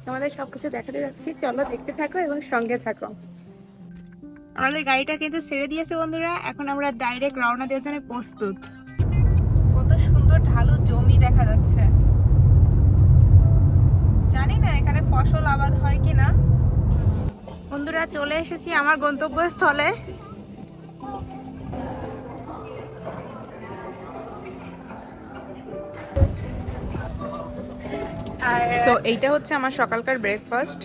তোমাদের সবকিছু দেখাতে যাচ্ছি, চলো দেখতে থাকো এবং সঙ্গে থাকো। আমাদের গাড়িটা কিন্তু ছেড়ে দিয়েছে বন্ধুরা, এখন আমরা ডাইরেক্ট রওনা দেওয়ার জন্য প্রস্তুত। কত সুন্দর ঢালু জমি দেখা যাচ্ছে, জানি না এখানে ফসল আবাদ হয় কিনা। বন্ধুরা চলে এসেছি আমার গন্তব্যস্থলে। আর সো এইটা হচ্ছে আমার সকালকার ব্রেকফাস্ট,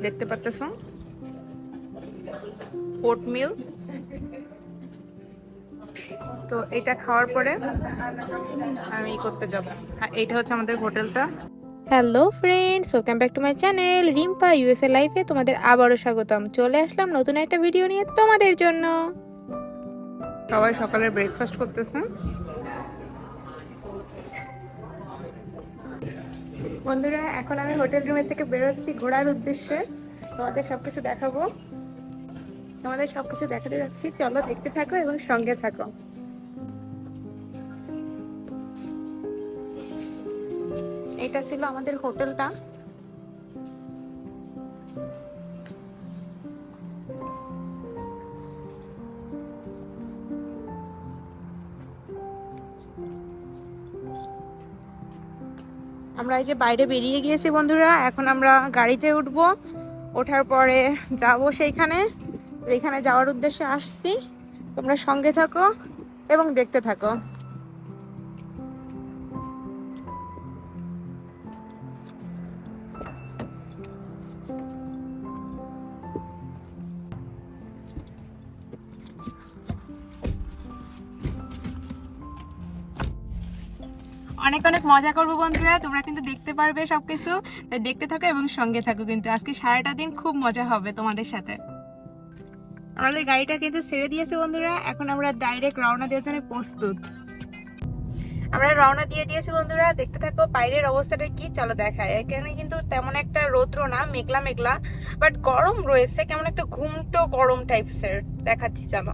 দেখতে পাচ্তেছো, ওটমিল। তো এটা খাওয়ার পরে আমি করতে যাব। এইটা হচ্ছে আমাদের হোটেলটা। Hello friends, welcome back to my channel Rimpa USA লাইফে তোমাদের আবারও স্বাগতম। চলে আসলাম নতুন একটা ভিডিও নিয়ে তোমাদের জন্য। সবাই সকালে ব্রেকফাস্ট করতেছে। বন্ধুরা এখন আমি হোটেল রুমের থেকে বেরোচ্ছি ঘোরার উদ্দেশ্যে, তোমাদের সবকিছু দেখাবো। তোমাদের সবকিছু দেখাতে যাচ্ছি, চলো দেখতে থাকো এবং সঙ্গে থাকো। এটা ছিল আমাদের হোটেলটা। আমরা এই যে বাইরে বেরিয়ে গিয়েছি বন্ধুরা, এখন আমরা গাড়িতে উঠবো। ওঠার পরে যাব সেইখানে, যেখানে যাওয়ার উদ্দেশ্যে আসছি। তোমরা সঙ্গে থাকো এবং দেখতে থাকো। অনেক অনেক মজা করবো বন্ধুরা, তোমরা কিন্তু দেখতে পারবে সবকিছু। তাই দেখতে থাকো এবং সঙ্গে থাকো, কিন্তু আজকে সারাটা দিন খুব মজা হবে তোমাদের সাথে। আমাদের গাড়িটা কিন্তু ছেড়ে দিয়েছে বন্ধুরা, এখন আমরা ডাইরেক্ট রওনা দেওয়ার জন্য প্রস্তুত। আমরা রওনা দিয়ে দিয়েছি বন্ধুরা, দেখতে থাকো বাইরের অবস্থাটা কি, চলো দেখায়। এখানে কিন্তু তেমন একটা রৌদ্র না, মেঘলা মেঘলা, বাট গরম রয়েছে, কেমন একটা ঘুমটো গরম টাইপসের। দেখাচ্ছি চলো।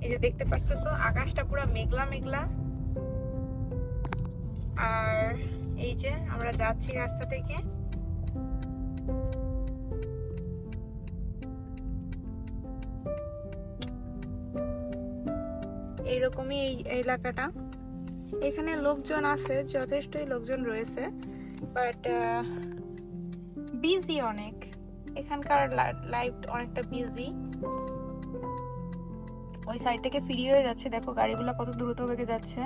এই যে দেখতে পাচ্ছো আকাশটা পুরো মেঘলা মেঘলা, আর এই যে আমরা যাচ্ছি রাস্তা থেকে। এইরকমই এই এলাকাটা, এখানে লোকজন আছে, যথেষ্টই লোকজন রয়েছে, বাট বিজি অনেক। এখানকার লাইফ অনেকটা বিজি। ওই সাইড থেকে ফ্রি হয়ে যাচ্ছে, দেখো গাড়িগুলো কত দ্রুত বেগে যাচ্ছে।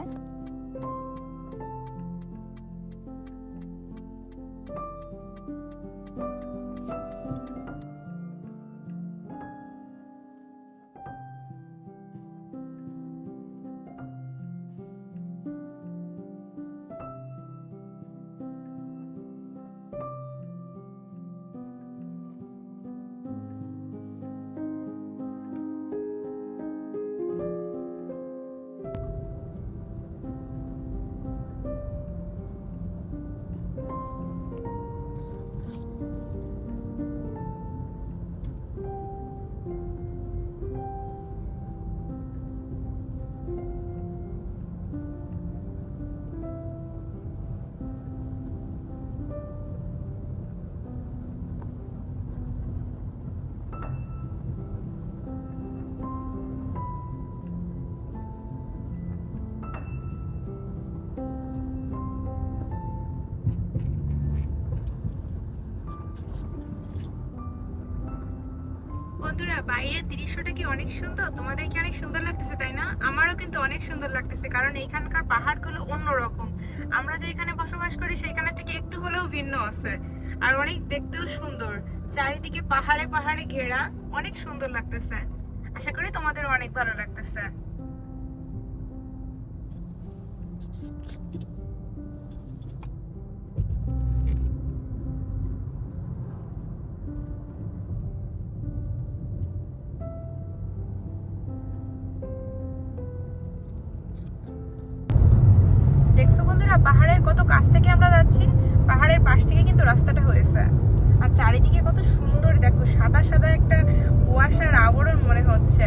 বন্ধুরা বাইরের দৃশ্যটা কি অনেক সুন্দর, তোমাদের কি অনেক সুন্দর লাগতেছে তাই না? আমারও কিন্তু অনেক সুন্দর লাগতেছে, কারণ এইখানকার পাহাড়গুলো অন্যরকম। আমরা যে এখানে বসবাস করি সেখানে থেকে একটু হলেও ভিন্ন আছে, আর অনেক দেখতেও সুন্দর। চারিদিকে পাহাড়ে পাহাড়ে ঘেরা, অনেক সুন্দর লাগতেছে। আশা করি তোমাদের অনেক ভালো লাগতেছে। দেখছো বন্ধুরা পাহাড়ের কত কাছ থেকে আমরা যাচ্ছি, পাহাড়ের পাশ থেকে কিন্তু রাস্তাটা হয়েছে। আর চারিদিকে কত সুন্দর, দেখো সাদা সাদা একটা কুয়াশার আবরণ মনে হচ্ছে।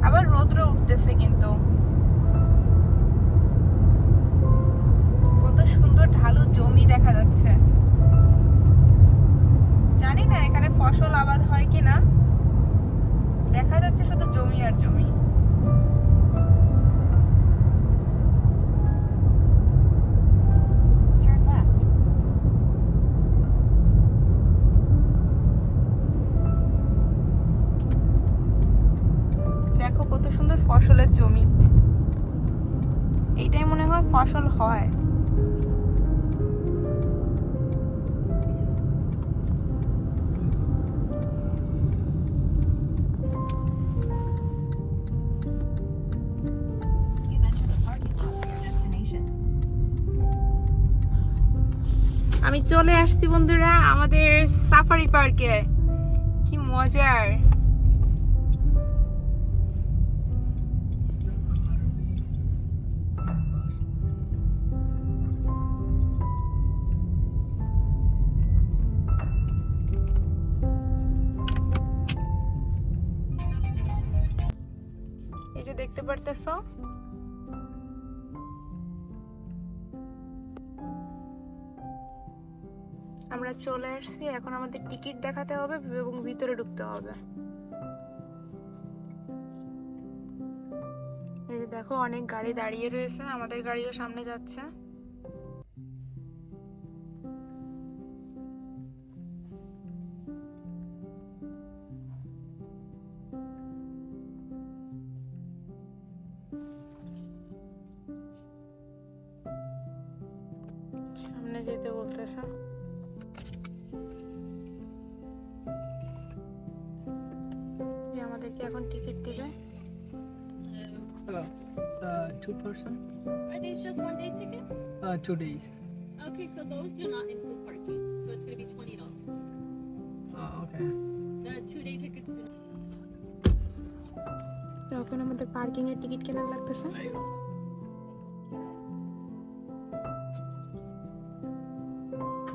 আবার রৌদ্র উঠতেছে কিন্তু কত সুন্দর ঢালু জমি দেখা যাচ্ছে। জানি না এখানে ফসল আবাদ হয় কিনা, দেখা যাচ্ছে শুধু জমি আর জমি। দেখো কত সুন্দর ফসলের জমি, এইটাই মনে হয় ফসল হয়। আমি চলে আসছি বন্ধুরা আমাদের সাফারি পার্কে। কি মজার! এই যে দেখতে পারতেছো, আমরা চলে আসছি। এখন আমাদের টিকিট দেখাতে হবে এবং ভিতরে ঢুকতে হবে। এই যে দেখো অনেক গাড়ি দাঁড়িয়ে রয়েছে, আমাদের গাড়িও সামনে যাচ্ছে। সামনে যেতে বলতেছে। আমাদেরকে এখন টিকিট দিবে। Hello. 2 person? Are these just 1-day tickets? 2 days. Okay, so those do not include parking. So it's going to be $20. Okay. The 2-day tickets do not. এখন আমাদের পার্কিং এর টিকিট কেনার লাগতেছে।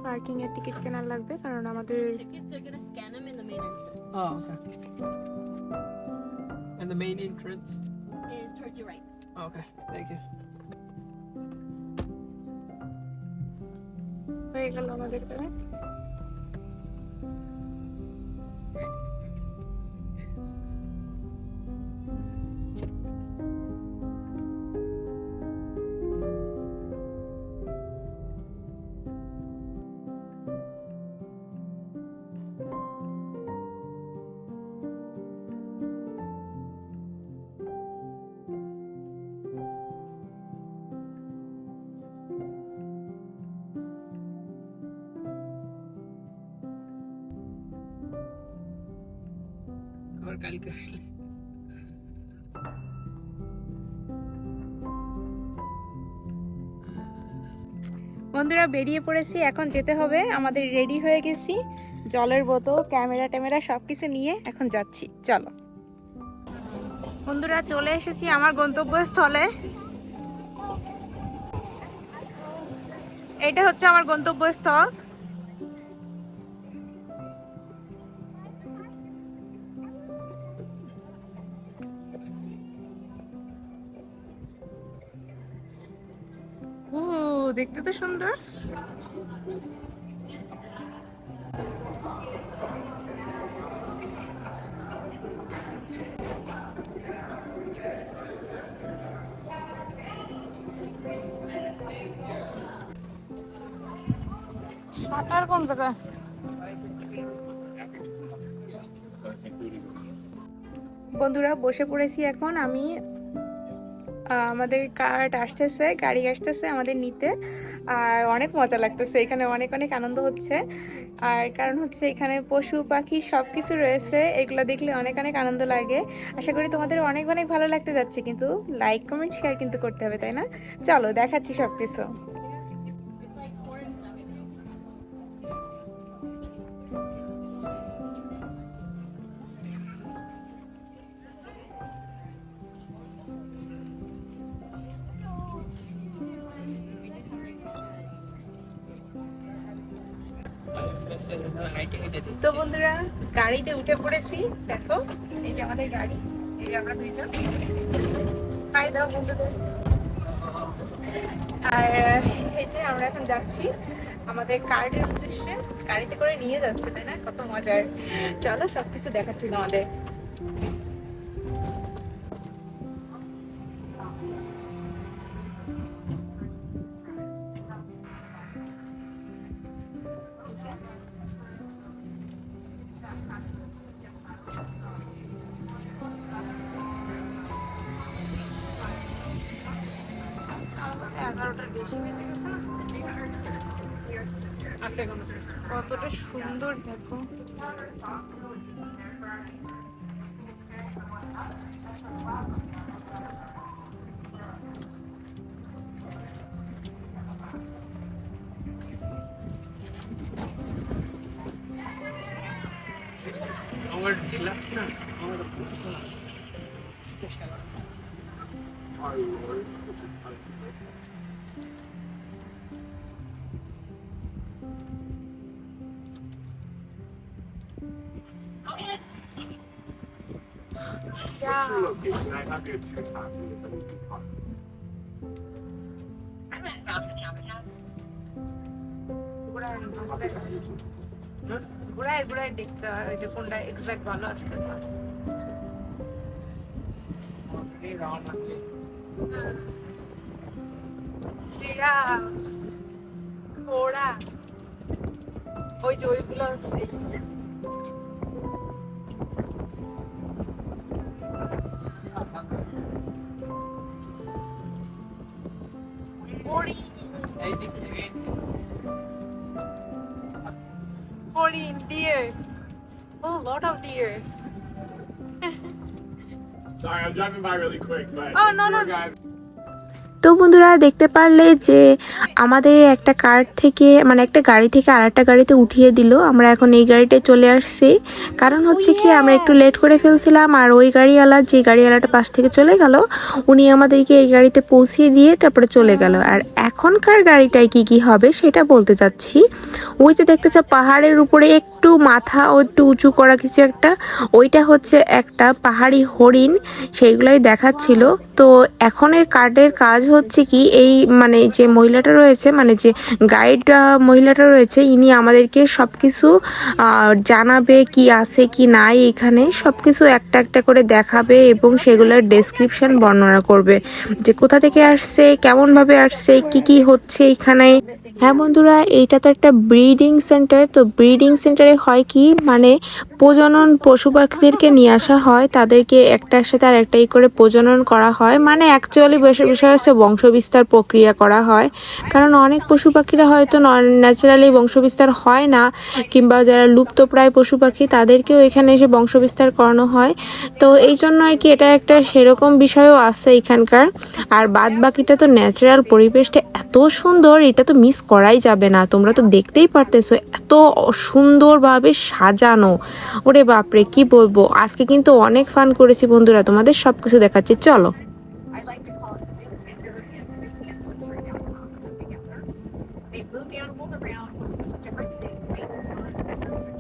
পার্কিং এর টিকিট কেনার লাগবে কারণ আমাদের Tickets, they're going to scan them in the main entrance. Oh, okay. And the main entrance? Is towards your right. Okay, thank you. হয়ে গেল আমাদের কাছে। আবার কালকে আসলে বন্ধুরা বেরিয়ে পড়েছি, এখন যেতে হবে। আমাদের রেডি হয়ে গেছি, জলের বোতল, ক্যামেরা ট্যামেরা সবকিছু নিয়ে এখন যাচ্ছি। চলো বন্ধুরা, চলে এসেছি আমার গন্তব্যস্থলে। এটা হচ্ছে আমার গন্তব্যস্থল। দেখতে তো সুন্দর। শাটার কোন জায়গায়? বন্ধুরা বসে পড়েছি এখন আমি। আমাদের কার্ট আসতেছে, গাড়ি আসতেছে আমাদের নিতে, আর অনেক মজা লাগতেছে। এখানে অনেক অনেক আনন্দ হচ্ছে, আর কারণ হচ্ছে এখানে পশু পাখি সব কিছু রয়েছে, এগুলো দেখলে অনেক অনেক আনন্দ লাগে। আশা করি তোমাদের অনেক অনেক ভালো লাগতে যাচ্ছে, কিন্তু লাইক কমেন্ট শেয়ার কিন্তু করতে হবে, তাই না? চলো দেখাচ্ছি সব কিছু। তো বন্ধুরা গাড়িতে উঠে পড়েছি, দেখো এই যে আমাদের গাড়ি, এই আমরা দুইজন খাই দাও বন্ধুদের। আর এই যে আমরা এখন যাচ্ছি আমাদের কার্ডের উদ্দেশ্যে, গাড়িতে করে নিয়ে যাচ্ছে, তাই না? কত মজার। চলো সবকিছু দেখাচ্ছি তোমাদের। এগারোটার বেশি বেজে গেছে না? কতটা সুন্দর দেখো। আমার ডিলাক্স না, আমার special. What's your location? I have your two passengers. I need to park. ঘুরায় ঘুরায় দেখতে হয় ওই যে কোনটা এক্সাক্ট ভালো আসতেছে। জিরাফ, ঘোড়া, ওই যে ওইগুলো আছে। Horiণ, deer. Oh, a lot of deer. Sorry, I'm driving by really quick, but Oh, no, tour no. guide. তো বন্ধুরা দেখতে পারলে যে আমাদের একটা কার থেকে মানে একটা গাড়ি থেকে আরেকটা গাড়িতে উঠিয়ে দিল। আমরা এখন এই গাড়িটায় চলে আসছি, কারণ হচ্ছে কি আমরা একটু লেট করে ফেলছিলাম। আর ওই গাড়িওয়ালা, যে গাড়িওয়ালাটা পাশ থেকে চলে গেল, উনি আমাদেরকে এই গাড়িতে পৌঁছিয়ে দিয়ে তারপরে চলে গেল। আর এখনকার গাড়িটায় কি কি হবে সেটা বলতে চাচ্ছি। ওই যে দেখতেছ পাহাড়ের উপরে একটু মাথা ও একটু উঁচু করা কিছু একটা, ওইটা হচ্ছে একটা পাহাড়ি হরিণ, সেইগুলাই দেখাচ্ছিল। তো এখনের কার্ডের কাজ হচ্ছে কি, এই মানে যে মহিলাটা রয়েছে, মানে যে গাইড মহিলাটা রয়েছে, ইনি আমাদেরকে সবকিছু জানাবে কি আছে কি নাই, এখানে সবকিছু একটা একটা করে দেখাবে এবং সেগুলোর ডেসক্রিপশন বর্ণনা করবে যে কোথা থেকে আসছে, কেমন ভাবে আসছে, কি কি হচ্ছে এখানে। হ্যাঁ বন্ধুরা, এইটা তো একটা ব্রিডিং সেন্টার। তো ব্রিডিং সেন্টারে হয় কি, মানে প্রজনন পশু পাখিদেরকে নিয়ে আসা হয়, তাদেরকে একটার সাথে আর একটাই করে প্রজনন করা হয়। মানে অ্যাকচুয়ালি বিষয় হচ্ছে বংশবিস্তার প্রক্রিয়া করা হয়, কারণ অনেক পশু পাখিরা হয়তো ন্যাচারালি বংশবিস্তার হয় না, কিংবা যারা লুপ্তপ্রায় পশু পাখি তাদেরকেও এখানে এসে বংশবিস্তার করানো হয়। তো এই জন্য আর কি এটা একটা সেরকম বিষয়ও আছে এখানকার। আর বাদ বাকিটা তো ন্যাচারাল পরিবেশটা এত সুন্দর, এটা তো মিস করাই যাবে না। তোমরা তো দেখতেই পারতেছো এত সুন্দরভাবে সাজানো। ওরে বাপরে, কি বলবো, আজকে কিন্তু অনেক ফান করেছি বন্ধুরা, তোমাদের সবকিছু দেখাচ্ছি, চলো। I like to call it zoo tender and zoo kids right now together. They move animals around to different zoos based on values.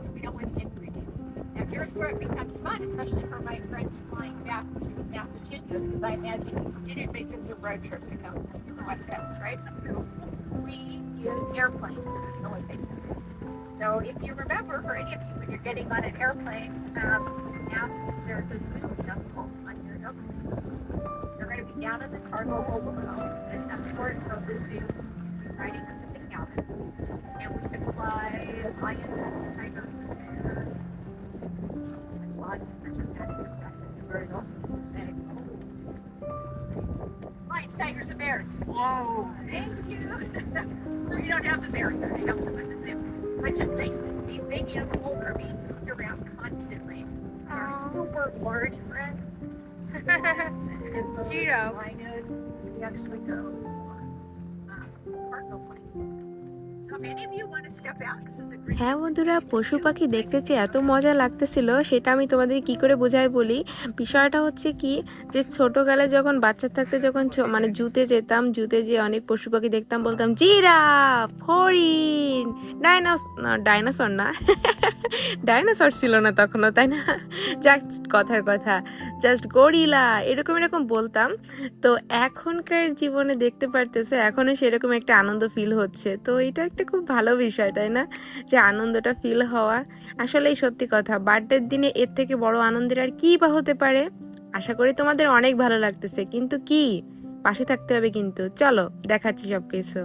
So we don't want inbreeding. Now here's where it becomes fun, especially for my friends flying back to Massachusetts, because I imagine you didn't make this a road trip to come to the West Coast, right? We use airplanes to facilitate this. So if you remember, for any of you, when you're getting on an airplane, ask if there's a zoo jungle on your airplane. You're going to be down in the cargo hold below. An escort from the zoo is going to be riding up in the cabin. And we can fly lions, tigers, bears, lots of different animals. This is where it also was to say, lions, tigers, and bears. Whoa, thank you. You don't have the bears there, they have them in the zoo. But just think, these big animals are being moved around constantly. They're super large friends. Giraffe. Rhinos, we actually go on cargo planes. So if any of you want to step out, this is a great হ্যাঁ বন্ধুরা, পশু পাখি দেখতে যে এত মজা লাগতেছিল সেটা আমি তোমাদের কি করে বোঝাই বলি। বিষয়টা হচ্ছে কি, যে ছোটকালে যখন বাচ্চা থাকতে যখন মানে জুতে যেতাম, জুতে যে অনেক পশু পাখি দেখতাম, বলতাম জিরাফ, হরিণ, ডাইনোসর না ডাইনোসর ছিল না তখনও, তাই না? জাস্ট কথার কথা, জাস্ট গরিলা এরকম এরকম বলতাম। তো এখনকার জীবনে দেখতে পারতেছে এখনো সেরকম একটা আনন্দ ফিল হচ্ছে। তো এটা একটা খুব ভালো বিষয়, তাই না? যে আনন্দটা ফিল হওয়া আসলেই সত্যি কথা। বার্থডের দিনে এর থেকে বড় আনন্দের আর কি বা হতে পারে। আশা করি তোমাদের অনেক ভালো লাগতেছে, কিন্তু কি পাশে থাকতে হবে কিন্তু। চলো দেখাচ্ছি সবকিছু।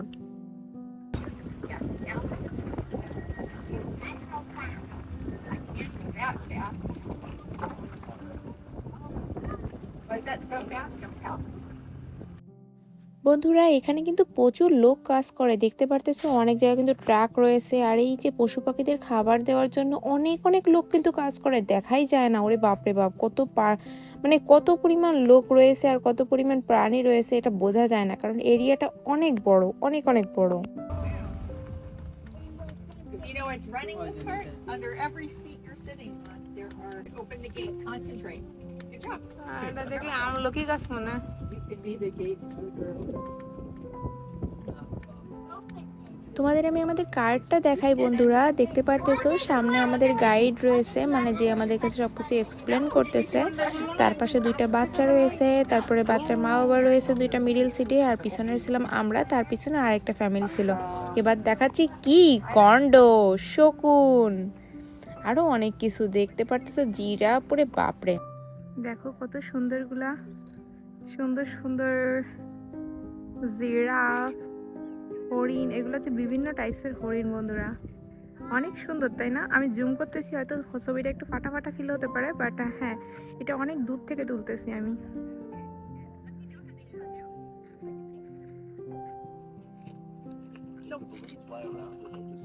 That fast. Was that so fast? বন্ধুরা এখানে কিন্তু প্রচুর লোক কাজ করে, দেখতে পারতেছো অনেক জায়গায় কিন্তু ট্রাক রয়েছে। আর এই যে পশু পাখিদের খাবার দেওয়ার জন্য অনেক অনেক লোক কিন্তু কাজ করে, দেখাই যায় না। ওরে বাপরে বাপ, মানে কত পরিমাণ লোক রয়েছে আর কত পরিমাণ প্রাণী রয়েছে এটা বোঝা যায় না, কারণ এরিয়াটা অনেক বড়, অনেক অনেক বড়। Because you know it's running this part. Under every seat you're sitting on, there are open the gate, concentrate. Good job. এটা দেখলে আমলকি গাছ মনে হয়। You could be the gate to the girl. তোমাদের আমি আমাদের কার্ডটা দেখাই বন্ধুরা, দেখতে পারতেছো সামনে আমাদের গাইড রয়েছে, মানে যে আমাদের কাছে সবকিছু এক্সপ্লেন করতেছে। তার পাশে দুইটা বাচ্চা রয়েছে, তারপরে বাচ্চার মা বাবা রয়েছে দুইটা মিডিল সিটে, আর পিছনে ছিলাম আমরা, তার পিছনে আরেকটা ফ্যামিলি ছিল। এবার দেখাচ্ছি কি কন্ডো, শকুন, আরো অনেক কিছু দেখতে পারতেছো, জিরাফ, পরে বাপরে দেখো কত সুন্দরগুলা, সুন্দর সুন্দর জিরাফ, হরিণ। এগুলো হচ্ছে বিভিন্ন টাইপসের হরিণ বন্ধুরা, অনেক সুন্দর তাই না? আমি জুম করতেছি, হয়তো ছবিটা একটু ফাটা ফাটা ফিল হতে পারে, বাট হ্যাঁ এটা অনেক দূর থেকে তুলতেছি আমি।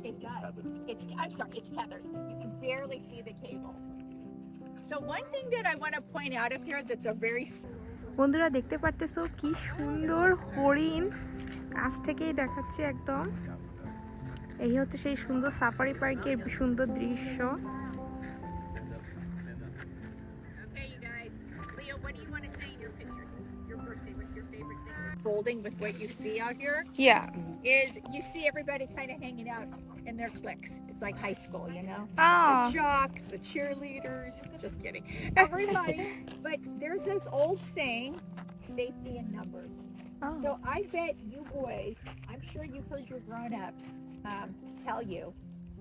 It does. I'm sorry, it's tethered. You can barely see the cable. So one thing that I want to point out up here that's a very বন্ধুরা দেখতে পারতেছো কি সুন্দর হরিণ, কাছ থেকেই দেখাচ্ছি একদম। এই হচ্ছে সেই সুন্দর সাফারি পার্কের সুন্দর দৃশ্য। Hey, you guys. Leo, what do you want to say in your picture since it's your birthday? What's your favorite thing? Folding with what you see out here Yeah. is you see everybody kind of hanging out in their cliques. It's like high school, you know? Oh. The jocks, the cheerleaders. Just kidding. Everybody. But there's this old saying, safety in numbers. Oh. So I bet you boys, I'm sure you've heard your grown-ups tell you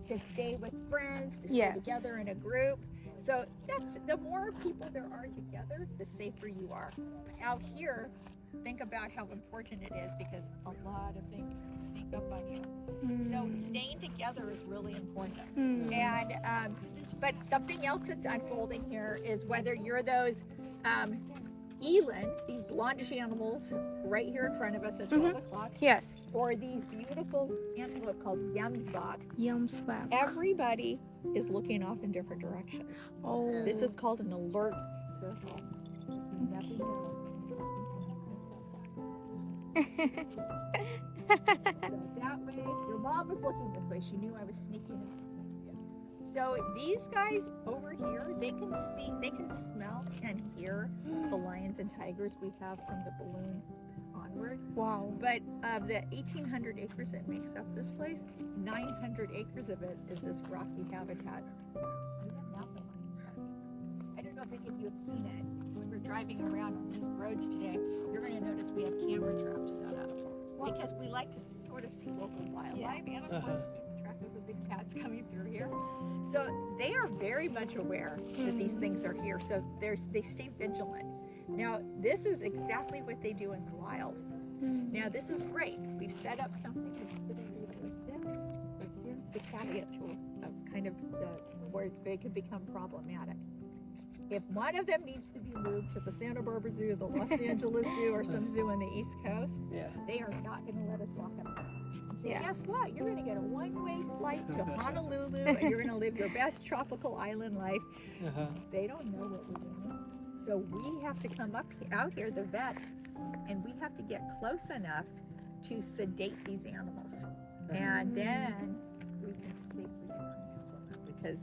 to stay with friends, to stay Yes. together in a group. So that's the more people there are together, the safer you are. Out here, think about how important it is because a lot of things can sneak up on you. So staying together is really important. And but something else that's unfolding here is whether you're those eland, these blondish animals right here in front of us at 12 o'clock, Yes. or these beautiful antelope called Yamsbog. Yums back. Everybody is looking off in different directions. Oh. This is called an alert circle. You never know. So that way, your mom was looking this way. She knew I was sneaking in. So these guys over here, they can see, they can smell and hear the lions and tigers we have from the balloon onward. Wow. But of the 1,800 acres that makes up this place, 900 acres of it is this rocky habitat. We have mountain lions. I don't know if any of you have seen it. When we're driving around on these roads today, you're going to notice we have camera traps set up because we like to sort of see local wildlife and, of course, keep track of the big cats coming through here. So they are very much aware that these things are here. So they stay vigilant. Now, this is exactly what they do in the wild. Now, this is great. We've set up something that's pretty realistic, but here's the caveat to kind of where they could become problematic. If one of them needs to be moved to the Santa Barbara Zoo, the Los Angeles Zoo, or some zoo on the East Coast, Yeah. they are not going to let us walk up there. So Yeah. guess what? You're going to get a one-way flight to Honolulu, and you're going to live your best tropical island life. Uh-huh. They don't know what we're doing. So we have to come out here, the vets, and we have to get close enough to sedate these animals. And then we can safely handle them. Because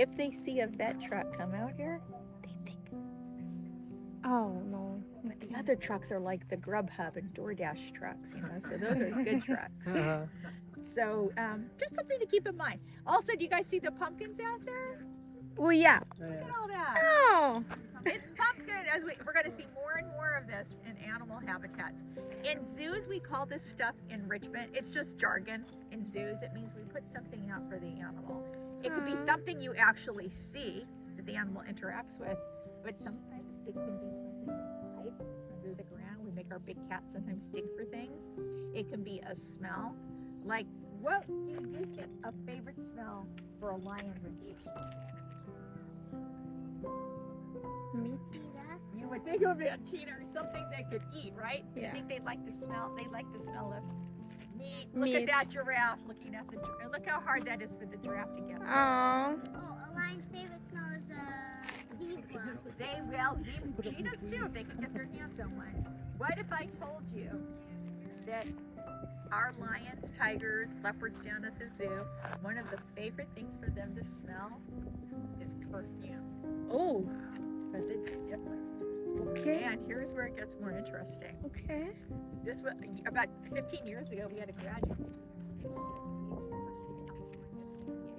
if they see a vet truck come out here, they think. Oh no. But the other trucks are like the Grubhub and DoorDash trucks, you know, so those are good trucks. Uh-huh. So just something to keep in mind. Also, do you guys see the pumpkins out there? Oh yeah. Look at all that. Oh. It's pumpkin. We're going to see more and more of this in animal habitats. In zoos, we call this stuff enrichment. It's just jargon. In zoos, it means we put something out for the animal. It could be something you actually see that the animal interacts with, but sometimes it can be something that's hide under the ground. We make our big cats sometimes dig for things. It can be a smell. Like, what do you think a favorite smell for a lion would be? You would think it would be a cheetah or something they could eat, right? Yeah. You think they'd like the smell? They like the smell of meat. Look Meat. at that giraffe looking at the. Look how hard that is for the giraffe to get. Oh. Oh, a lion's favorite smell is zebra. They will. Cheetahs too, if they can get their hands on one. What if I told you that our lions, tigers, leopards down at the zoo, one of the favorite things for them to smell is perfume, Oh. because it's different. Okay. And here's where it gets more interesting. Okay. This was about 15 years ago. We had a graduate student at University of California,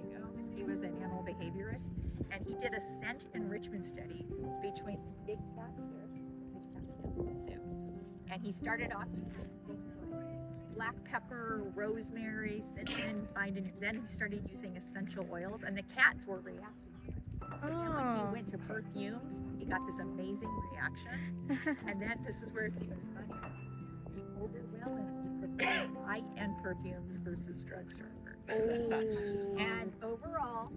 San Diego. He was an animal behaviorist, and he did a scent enrichment study between big cats here, big cats down at the zoo. And he started off using things like black pepper, rosemary, cinnamon, then he started using essential oils, and the cats were reacting. And when he Oh. went to perfumes, he got this amazing reaction. And then this is where it's even funnier. He overwhelmingly preferred high-end perfumes versus drugstore perfumes. And overall,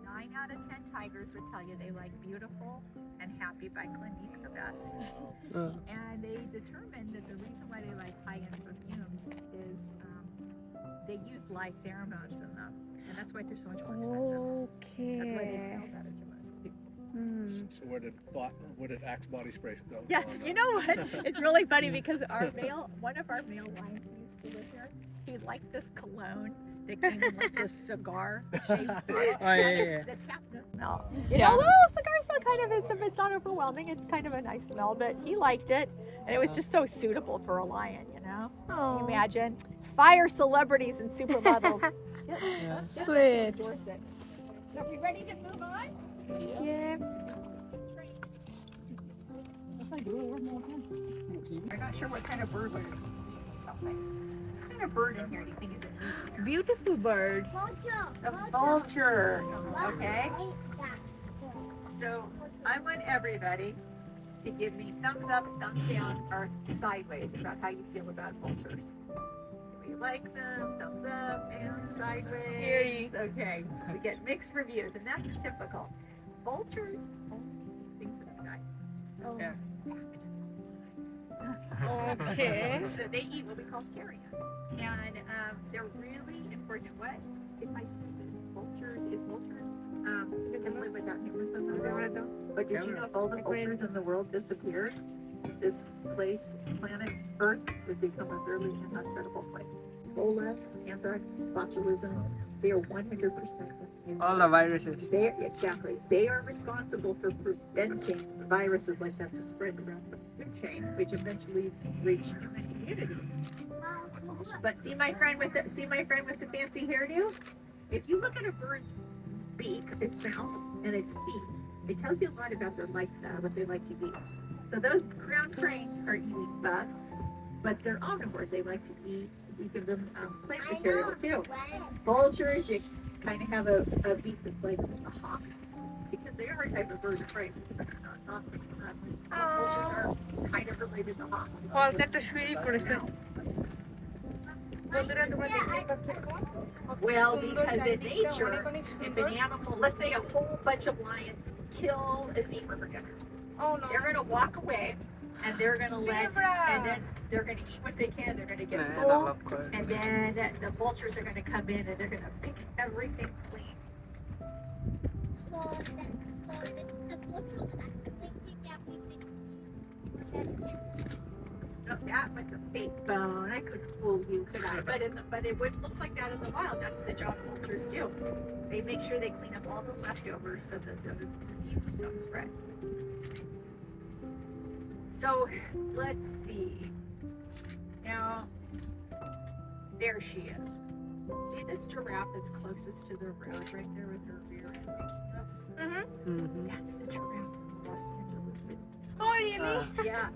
9 out of 10 tigers would tell you they like Beautiful and Happy by Clinique the best. And they determined that the reason why they like high-end perfumes is they use live pheromones in them. And that's why they're so much more expensive. Okay. That's why they smell better to most people. So where did Axe body spray go? Yeah, on that? you know what? It's really funny because one of our male lions who used to live here, he liked this cologne that came in like this cigar shaped bottle. It's the tap note smell. You know, well, cigar smell kind of it's not overwhelming. It's kind of a nice smell, but he liked it, and it was just so suitable for a lion. You know, Can you imagine fire celebrities and supermodels. Sweet. Endorse it. So, are we ready to move on? Yeah. I'm not sure what kind of bird would it be. Something. What kind of bird in here do you think is a Beautiful bird. Vulture. A vulture. Okay. Yeah. So I want everybody to give me thumbs up, thumbs down, or sideways about how you feel about vultures. Do we like them? Thumbs up and sideways. Yay. Okay. We get mixed reviews, and that's typical. Vultures only eat things that have died. So Okay. So they eat what we call carrion, and they're really important. What if I see vultures? If vultures can live without humans in the world, but did you know if all the vultures in the world disappeared, this place, planet Earth, would become a really inhospitable place? Ebola, anthrax, botulism, they are 100%. All the viruses. They are responsible for preventing viruses like that to spread around the food chain, which eventually reach human communities. But see my friend with the fancy hairdo? If you look at a bird's beak, its mouth, and its feet, it tells you a lot about their lifestyle, what they like to eat. So those ground cranes are eating bugs, but they're omnivores. They like to eat. You give them plant material too. Vultures, you kind of have a beak that's like a hawk, because they are a type of bird of prey. Vultures are kind of related to hawks. কলচারটা শুরুই করেছে বন্ধুরা তোমরা দেখতে পাচ্ছো Well, because in nature, if an animal, let's say a whole bunch of lions kill a zebra for dinner, Oh no. they're going to walk away and they're going to Zebra! and then they're going to eat what they can. They're going to get Man, full, I love corn. and then the vultures are going to come in and they're going to pick everything clean. So the vulture was actually thinking everything. No, that was a fake bone. I couldn't fool you, could I? But it would look like that in the wild. That's the job vultures do. They make sure they clean up all the leftovers so that those diseases don't spread. So let's see. Now, there she is. See this giraffe that's closest to the road right there with her rear end facing us? Mm-hmm. That's the giraffe from Los Angeles City. Oh, really? Yeah.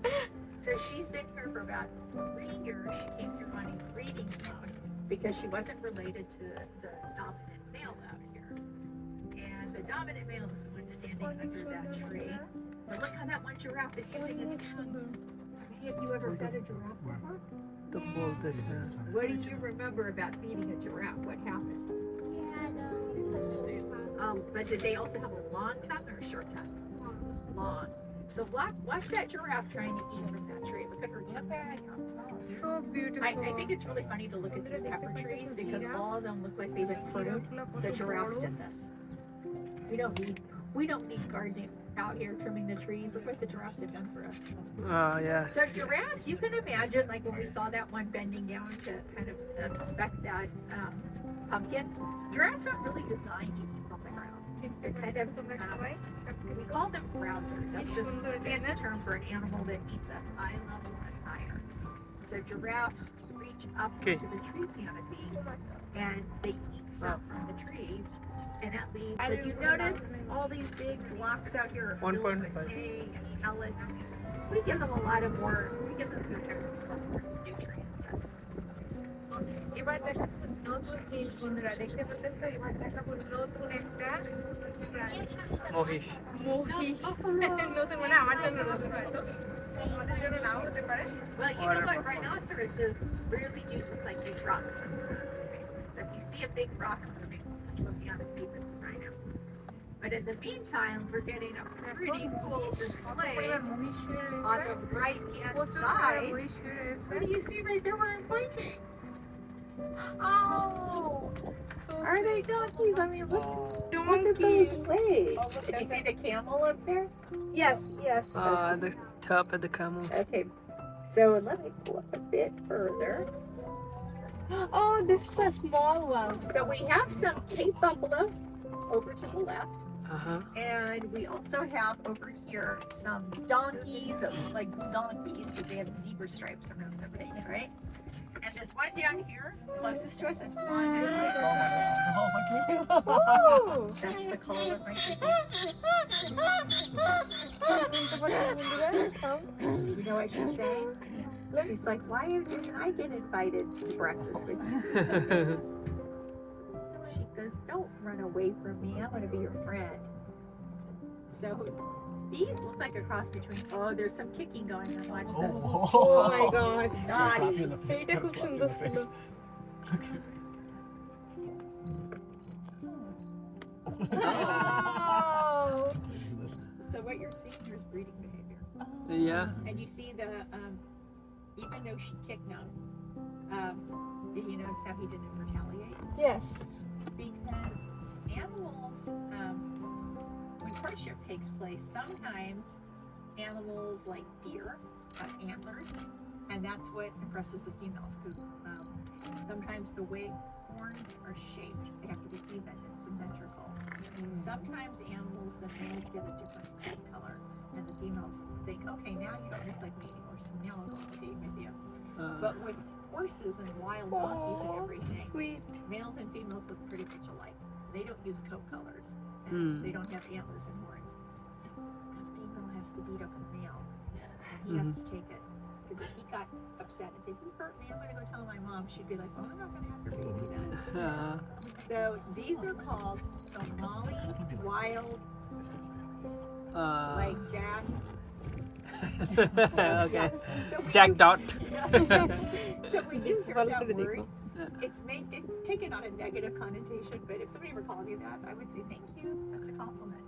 So she's been here for about 3 years. She came here on a breeding loan because she wasn't related to the dominant male out here. And the dominant male is the one standing under that tree. But look how that one giraffe is using its tongue. Any of you ever fed a giraffe before? What do you remember about feeding a giraffe? What happened? But did they also have a long tongue or a short tongue? Long. So watch that giraffe trying to eat from that tree. Look at her tongue. So beautiful. I think it's really funny to look at these pepper trees because all of them look like they've been pruned. The giraffes did this. We don't need gardening out here trimming the trees. Look what the giraffes have done for us. Oh, yeah. So giraffes, you can imagine, like when we saw that one bending down to kind of inspect that pumpkin. Giraffes aren't really designed to eat from the ground. They're kind of, we call them browsers. That's just a fancy term for an animal that eats at eye level and higher. So giraffes reach up Okay. into the tree canopies and they eat stuff from the trees. And that leaves, so you notice all these big blocks out here are filled with 1.5. hay and pellets. We give them a lot of more, we give them more nutrient dense. এবার দেখা নতুন জিনিস বন্ধুরা দেখতে পাচ্ছ এবার দেখাবো নতুন একটা মহিষ মহিষ নতুন মানে আমার জন্য নতুন হয়তো আমাদের জন্য নাও হতে পারে Well, you know what, rhinoceroses really do look like big rocks. So if you see a big rock moving, just look down and see if it's a rhino. But in the meantime, we're getting a pretty cool display মহিষ শুয়ে on রয়েছে the right-hand প্রচুর side. মহিষ শুয়ে রয়েছে What do you see right there where I'm pointing? Oh, so Are they donkeys? I mean, look at donkeys. those legs. Did you see the camel up there? Yes, yes. the top of the camel. Okay, so let me pull up a bit further. Oh, this is a small one. So we have some Cape buffalo over to the left, Uh-huh. and we also have over here some donkeys that look like zonkies because they have zebra stripes around their face, right? And this one down here, closest to us, it's blonde and white. Oh, That's the color of my people. You know what she's saying? She's like, why didn't I get invited to breakfast with you? She goes, don't run away from me. I want to be your friend. So these look like a cross between, oh, there's some kicking going on. Watch this. oh my god. Naughty. এইটা খুব সুন্দর ছিল Oh. So what you're seeing here is breeding behavior. Yeah. And you see the, even though she kicked him, did you notice how he didn't retaliate? Yes. Because animals, when courtship takes place, sometimes animals like deer have antlers, and that's what impresses the females. Because sometimes the way horns are shaped, they have to be even and symmetrical. Sometimes animals, the males get a different skin color, and the females think, okay, now you don't look like me anymore, so now I'll go on a date with you. But with horses and wild donkeys and everything, Sweet. males and females look pretty much alike. They don't use coat colors, and they don't have antlers and horns. So the female has to beat up a male, and he has to take it. Because if he got upset and said, "You hurt me, I'm going to go tell my mom," she'd be like, "Well, I'm not going to have your baby then." So these are called Somali wild, like Jack. Okay. So we Jack do- Dot. So when you hear that word, it's taken on a negative connotation, but if somebody ever calls you that, I would say thank you. That's a compliment.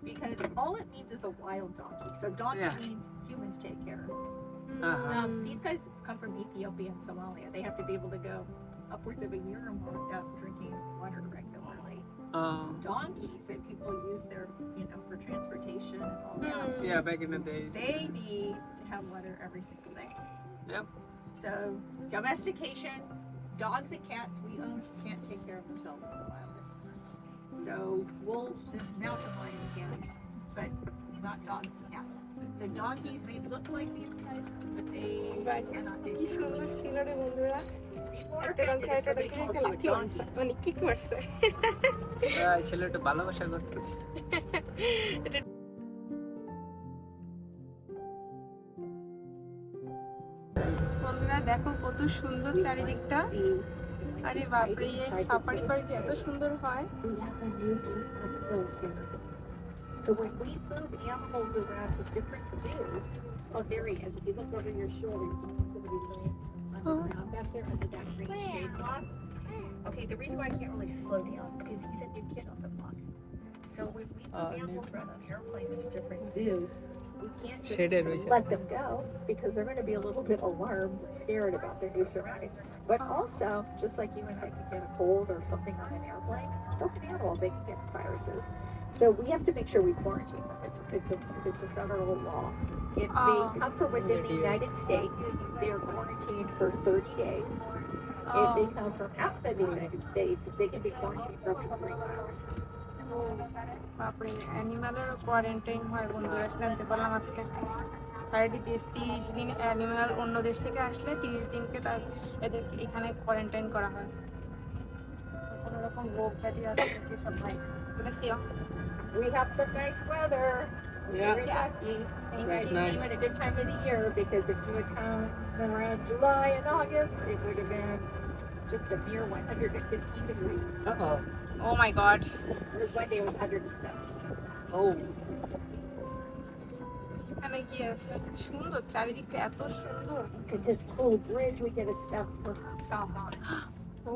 Because all it means is a wild donkey. So donkeys means humans take care of. These guys come from Ethiopia and Somalia. They have to be able to go upwards of a year or more without drinking water regularly. Donkeys that people use their, for transportation and all that. Yeah, back in the days. They need to have water every single day. Yep. So domestication, dogs and cats we own can't take care of themselves in the wild. So wolves and mountain lions can, but not dogs and cats. So donkeys may look like these guys, but they cannot do কি সুন্দর ছিল রে বন্ধুরা। People are একটা রং offended if খেলাটা somebody দেখে calls you a লাথি মারছে, donkey. মানে কিক মারছে। এই ছেলেটা ভালোবাসা করতে। বন্ধুরা দেখো কত সুন্দর চারিদিকটা। আরে বাপরে, এই সাফারি পার্ক যে এত সুন্দর হয়। So when we move animals around to different zoos or areas, if you look over your shoulder, you can see somebody laying on the ground back there under that green shade block. Okay, the reason why I can't really slow down because he's a new kid on the block. So when we move animals around on airplanes to different zoos, we can't just let them go because they're going to be a little bit alarmed and scared about their new surroundings. But also, just like you and I can get a cold or something on an airplane, so can animals, they can get viruses. So we have to make sure we quarantine them. It's a federal law. If they come from within the United States, they are quarantined for 30 days. If they come from outside the United States, they can be quarantined for up to 3 months. বাপরে, অ্যানিমালেরও quarantine হয় বন্ধুরা, জানতে পারলাম আজকে। 30 days 30 দিন animal অন্য দেশ থেকে আসলে 30 দিনকে তার এদের এখানে কোয়ারেন্টাইন করা হয়। কোনো রকম রোগ ব্যাধি আছে নাকি সব নাই। বলে CO We have some nice weather. Yeah. Very lucky. And That's it's nice. even a good time of the year because if you had come around July and August, it would have been just a mere 115 degrees. Uh-oh. Oh my God. There was one day it was 170. Oh. এখানে কি আছে? সুন্দর চারিদিকটা এত সুন্দর। Look at this cool bridge we get to stop on. Oh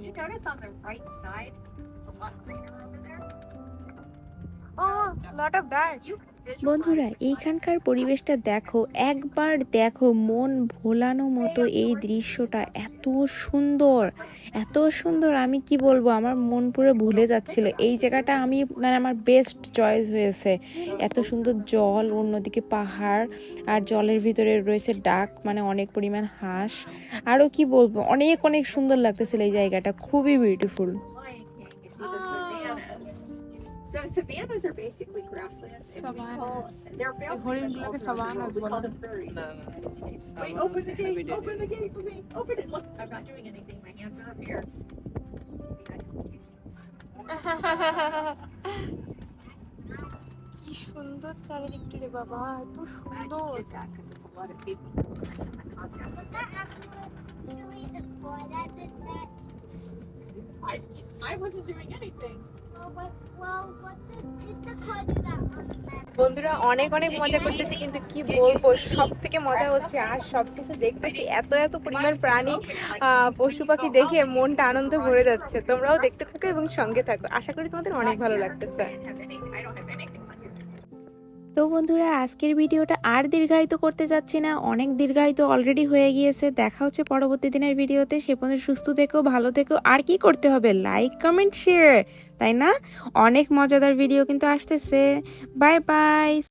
You notice on the right side, it's a lot greener over there. Lot of dark. You can visualize বন্ধুরা এইখানকার পরিবেশটা দেখো, একবার দেখো, মন ভোলানো মতো এই দৃশ্যটা। এত সুন্দর, এত সুন্দর, আমি কি বলবো, আমার মন পুরো ভুলে যাচ্ছিল। এই জায়গাটা আমি মানে আমার বেস্ট চয়েস হয়েছে। এত সুন্দর জল, অন্যদিকে পাহাড়, আর জলের ভিতরে রয়েছে ডাক, মানে অনেক পরিমাণ হাঁস। আরও কি বলবো, অনেক অনেক সুন্দর লাগতেছিল এই জায়গাটা, খুবই beautiful. Lion King, you see the savannas. So savannas are basically grasslands. And we call, they're এই bound হরিণগুলোকে savannas we বলে। call them prairies. No, no. Wait, open the gate, open the gate for me. Open it. Look, I'm not doing anything. My hands are up here. কি সুন্দর চারিদিকটা রে বাবা, এত I সুন্দর। did that because it's a lot of people. Was that actually the boy that did that? I wasn't doing anything. What did the car do that on the map? বন্ধুরা অনেক অনেক মজা করতেছি, কিন্তু কি বলবো, সব থেকে মজা হচ্ছে আর সবকিছু দেখতেছি, এত এত পরিমাণ প্রাণী, পশু পাখি দেখে মনটা আনন্দ ভরে যাচ্ছে। তোমরাও দেখতে থাকো এবং সঙ্গে থাকো, আশা করি তোমাদের অনেক ভালো লাগতেছে। I don't have anything on here. তো বন্ধুরা আজকের ভিডিওটা আর দীর্ঘায়িত করতে যাচ্ছি না, অনেক দীর্ঘায়িত অলরেডি হয়ে গিয়েছে। দেখা হচ্ছে পরবর্তী দিনের ভিডিওতে। সে পর্যন্ত সুস্থ থেকো, ভালো থেকো। আর কি করতে হবে? লাইক, কমেন্ট, শেয়ার, তাই না? অনেক মজাদার ভিডিও কিন্তু আসতেছে। Bye bye.